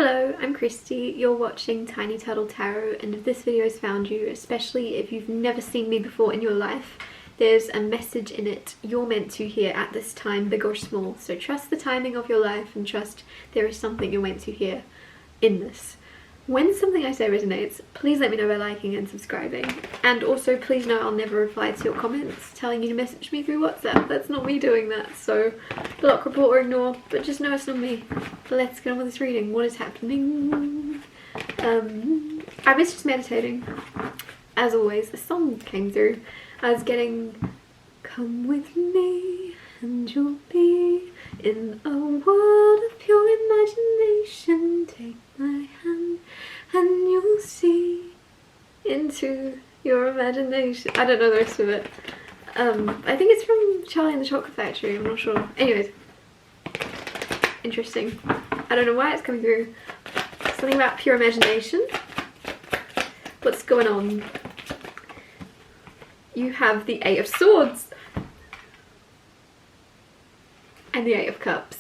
Hello, I'm Christy. You're watching Tiny Turtle Tarot, and if this video has found you, especially if you've never seen me before in your life, there's a message in it you're meant to hear at this time, big or small. So trust the timing of your life and trust there is something you're meant to hear in this. When something I say resonates, please let me know by liking and subscribing. And also please know I'll never reply to your comments telling you to message me through WhatsApp. That's not me doing that, so block, report or ignore, but just know it's not me. Let's get on with this reading. What is happening? I was just meditating. As always, a song came through. I was getting, come with me and you'll be in a world of pure imagination. Take my hand and you'll see into your imagination. I don't know the rest of it. I think it's from Charlie and the Chocolate Factory, I'm not sure. Anyways, interesting. I don't know why it's coming through. Something about pure imagination. What's going on? You have the Eight of Swords and the Eight of Cups.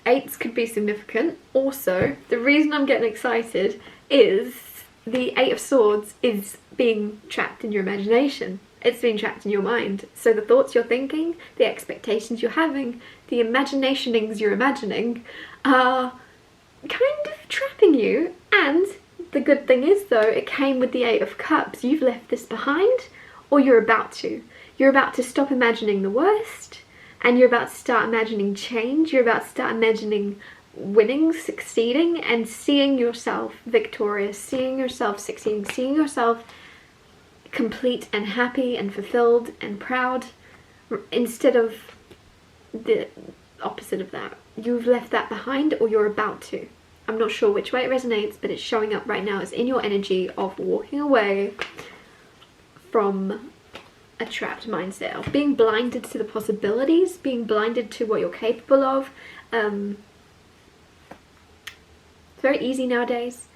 Eights could be significant. Also, the reason I'm getting excited is the Eight of Swords is being trapped in your imagination. It's being trapped in your mind. So the thoughts you're thinking, the expectations you're having, the imaginationings you're imagining are kind of trapping you. And the good thing is though, it came with the Eight of Cups. You've left this behind, or you're about to. You're about to stop imagining the worst, and you're about to start imagining change. You're about to start imagining winning, succeeding, and seeing yourself victorious, seeing yourself succeeding, seeing yourself complete and happy and fulfilled and proud, instead of the opposite of that. You've left that behind, or you're about to. I'm not sure which way it resonates, but it's showing up right now as in your energy of walking away from a trapped mindset, of being blinded to the possibilities, being blinded to what you're capable of. It's very easy nowadays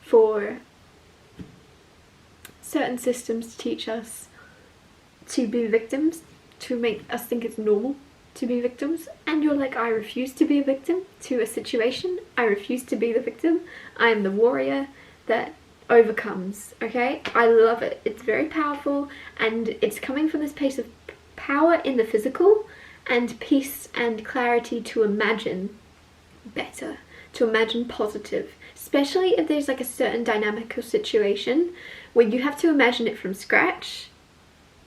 for certain systems to teach us to be victims, to make us think it's normal to be victims, and you're like, I refuse to be a victim to a situation. I refuse to be the victim. I am the warrior that overcomes. Okay, I love it. It's very powerful, and it's coming from this place of power in the physical and peace and clarity to imagine better, to imagine positive, especially if there's like a certain dynamic or situation where you have to imagine it from scratch.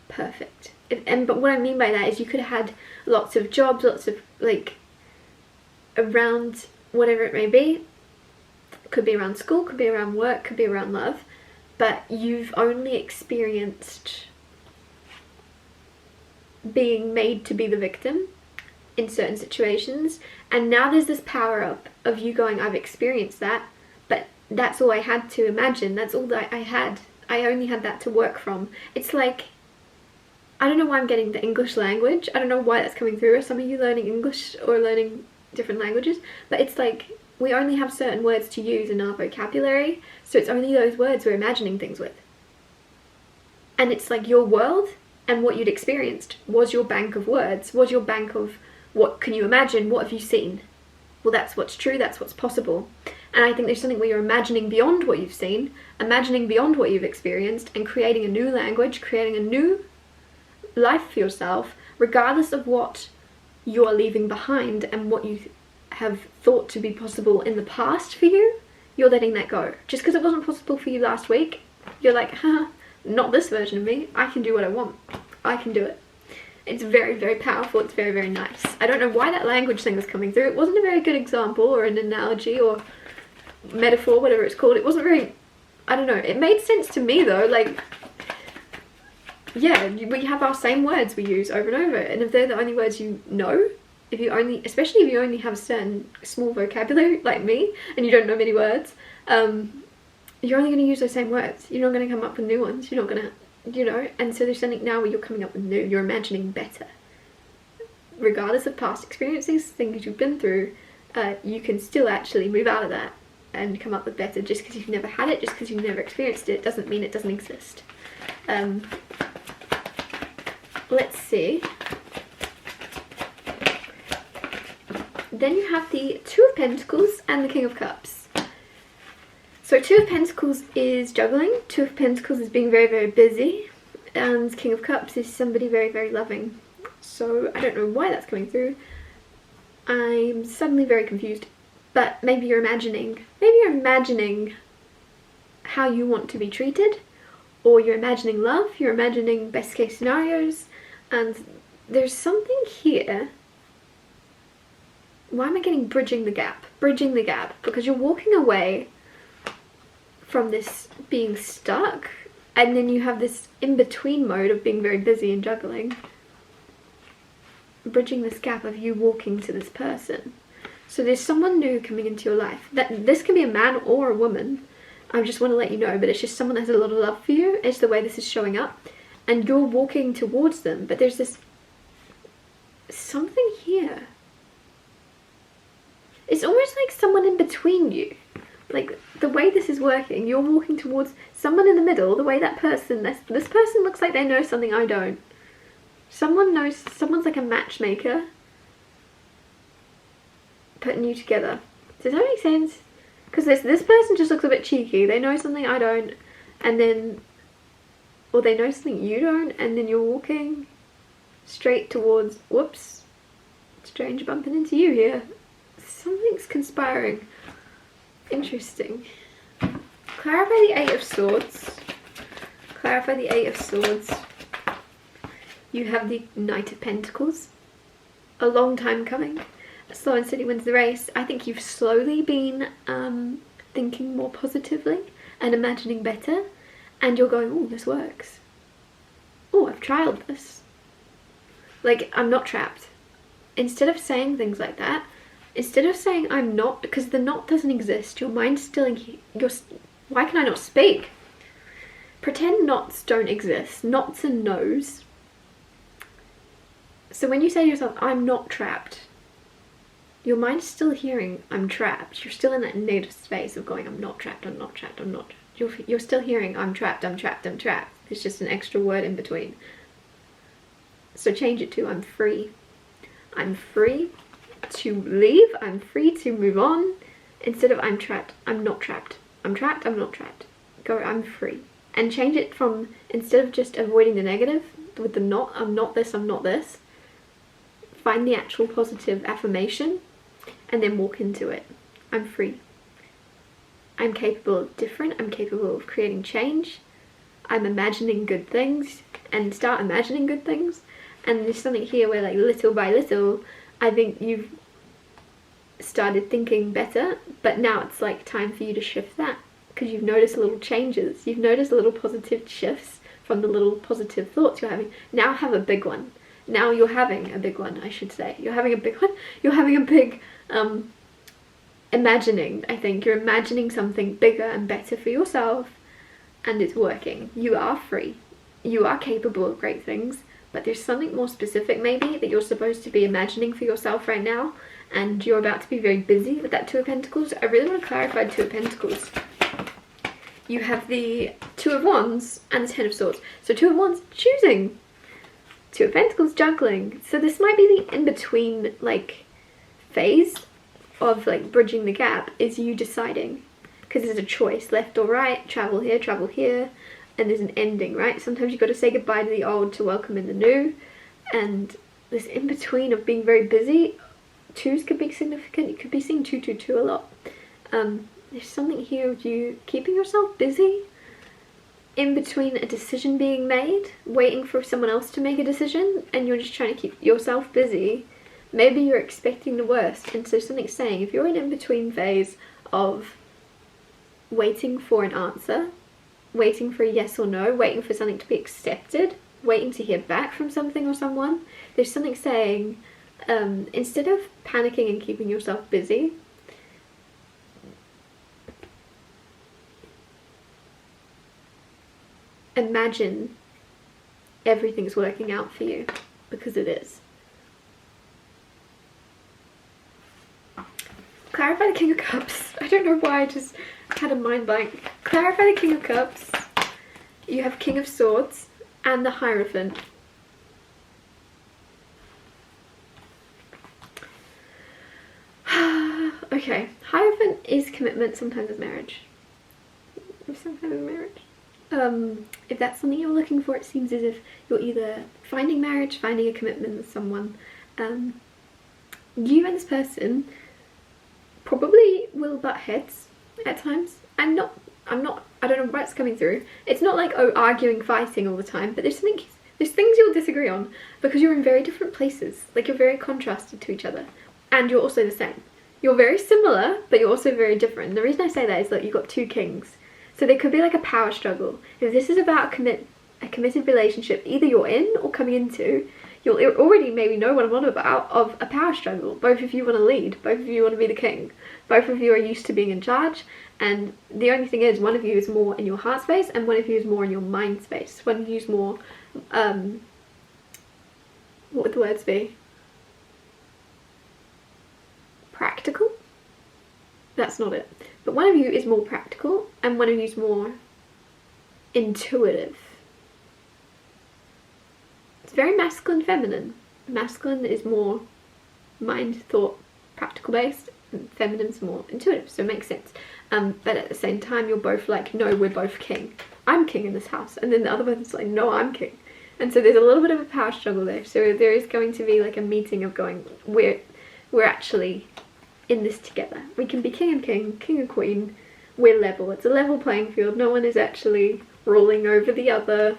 Perfect. But what I mean by that is you could have had lots of jobs, lots of like around whatever it may be. Could be around school, could be around work, could be around love, but you've only experienced being made to be the victim in certain situations, and now there's this power up of you going, I've experienced that, but that's all I had to imagine, that's all that I had. I only had that to work from. It's like, I don't know why I'm getting the English language, I don't know why that's coming through. Are some of you learning English or learning different languages? But it's like, we only have certain words to use in our vocabulary, so it's only those words we're imagining things with. And it's like your world and what you'd experienced was your bank of words, was your bank of what can you imagine, what have you seen? Well, that's what's true, that's what's possible. And I think there's something where you're imagining beyond what you've seen, imagining beyond what you've experienced, and creating a new language, creating a new life for yourself, regardless of what you're leaving behind and what you have thought to be possible in the past for you. You're letting that go. Just because it wasn't possible for you last week, you're like, not this version of me. I can do what I want. I can do it. It's very, very powerful. It's very, very nice. I don't know why that language thing was coming through. It wasn't a very good example or an analogy or metaphor, whatever it's called. It wasn't very, I don't know. It made sense to me though. Like, yeah, we have our same words we use over and over, and if they're the only words you know, if you only, especially if you only have a certain small vocabulary like me and you don't know many words, you're only going to use those same words. You're not going to come up with new ones. You're not going to, you know, and so there's something now where you're coming up with new, you're imagining better. Regardless of past experiences, things you've been through, you can still actually move out of that and come up with better. Just because you've never had it, just because you've never experienced it, doesn't mean it doesn't exist. Let's see. Then you have the Two of Pentacles and the King of Cups. So Two of Pentacles is juggling. Two of Pentacles is being very, very busy. And King of Cups is somebody very, very loving. So I don't know why that's coming through. I'm suddenly very confused. But maybe you're imagining how you want to be treated, or you're imagining love, you're imagining best case scenarios, and there's something here. Why am I getting bridging the gap? Bridging the gap, because you're walking away from this being stuck, and then you have this in-between mode of being very busy and juggling. Bridging this gap of you walking to this person. So there's someone new coming into your life. This can be a man or a woman. I just want to let you know, but it's just someone that has a lot of love for you. It's the way this is showing up. And you're walking towards them, but there's this something here. It's almost like someone in between you. Like, the way this is working, you're walking towards someone in the middle, the way that person, this person looks like they know something I don't. Someone knows, someone's like a matchmaker putting you together. Does that make sense? Because this person just looks a bit cheeky. They know something I don't, and then, or they know something you don't, and then you're walking straight towards, whoops, strange bumping into you here. Something's conspiring. Interesting. Clarify the Eight of Swords. Clarify the Eight of Swords. You have the Knight of Pentacles. A long time coming. Slow and steady wins the race. I think you've slowly been thinking more positively and imagining better, and you're going, oh, this works. Oh, I've trialed this. Like, I'm not trapped. Instead of saying things like that, instead of saying I'm not, because the not doesn't exist, your mind's still in here. Why can I not speak? Pretend nots don't exist. Nots and no's. So when you say to yourself, I'm not trapped, your mind's still hearing I'm trapped. You're still in that negative space of going, I'm not trapped, I'm not trapped, I'm not. You're still hearing I'm trapped, I'm trapped, I'm trapped. There's just an extra word in between. So change it to I'm free. I'm free to leave, I'm free to move on. Instead of I'm trapped, I'm not trapped. I'm trapped, I'm not trapped. Go, I'm free. And change it from, instead of just avoiding the negative with the not, I'm not this, I'm not this. Find the actual positive affirmation and then walk into it. I'm free. I'm capable of different. I'm capable of creating change. I'm imagining good things, and start imagining good things. And there's something here where, like, little by little, I think you've started thinking better, but now it's like time for you to shift that, because you've noticed little changes. You've noticed little positive shifts from the little positive thoughts you're having. Now have a big one. Now you're having a big one, I should say. You're having a big one. You're having a big imagining, I think. You're imagining something bigger and better for yourself, and it's working. You are free. You are capable of great things, but there's something more specific maybe that you're supposed to be imagining for yourself right now, and you're about to be very busy with that Two of Pentacles. I really want to clarify Two of Pentacles. You have the Two of Wands and the Ten of Swords. So Two of Wands, choosing. Two of Pentacles, juggling. So this might be the in-between, like, phase of, like, bridging the gap, is you deciding. Because there's a choice, left or right, travel here, and there's an ending, right? Sometimes you've got to say goodbye to the old to welcome in the new. And this in-between of being very busy, twos could be significant. You could be seeing 222 a lot. There's something here of you keeping yourself busy in between a decision being made, waiting for someone else to make a decision, and you're just trying to keep yourself busy. Maybe you're expecting the worst, and so something's saying, if you're in an in-between phase of waiting for an answer, waiting for a yes or no, waiting for something to be accepted, waiting to hear back from something or someone, there's something saying, instead of panicking and keeping yourself busy, imagine everything's working out for you, because it is. Clarify the King of Cups. I don't know why I just had a mind blank. Clarify the King of Cups. You have King of Swords and the Hierophant. Okay, Hierophant is commitment, sometimes it's marriage. of some kind of marriage. If that's something you're looking for, it seems as if you're either finding marriage, finding a commitment with someone. You and this person probably will butt heads at times. I don't know what's coming through. It's not like, oh, arguing, fighting all the time, but there's things you'll disagree on because you're in very different places. Like, you're very contrasted to each other, and you're also the same. You're very similar, but you're also very different. And the reason I say that is that you've got two kings. So there could be like a power struggle. If this is about a committed relationship, either you're in or coming into, you'll already maybe know what I'm on about, of a power struggle. Both of you want to lead. Both of you want to be the king. Both of you are used to being in charge. And the only thing is, one of you is more in your heart space and one of you is more in your mind space. One of you is more, what would the words be? Practical? That's not it. But one of you is more practical and one of you is more intuitive. It's very masculine, feminine. Masculine is more mind, thought, practical based, and feminine's more intuitive, so it makes sense. But at the same time, you're both like, no, we're both king. I'm king in this house. And then the other person's like, no, I'm king. And so there's a little bit of a power struggle there. So there is going to be like a meeting of going, we're actually in this together. We can be king and king, king and queen. We're level. It's a level playing field. No one is actually ruling over the other.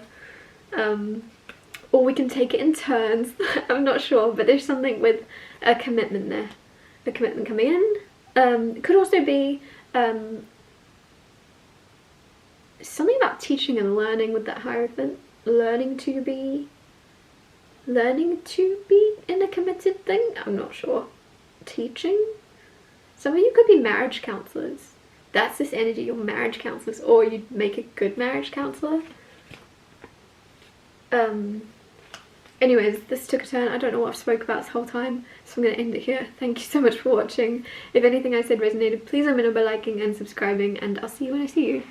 Or we can take it in turns. I'm not sure, but there's something with a commitment there. A commitment coming in. It could also be something about teaching and learning with that Hierophant. Learning to be in a committed thing. I'm not sure. Teaching. Some of you could be marriage counselors. That's this energy. You're marriage counselors, or you'd make a good marriage counselor. Anyways, this took a turn. I don't know what I've spoke about this whole time, so I'm going to end it here. Thank you so much for watching. If anything I said resonated, please let me know by liking and subscribing, and I'll see you when I see you.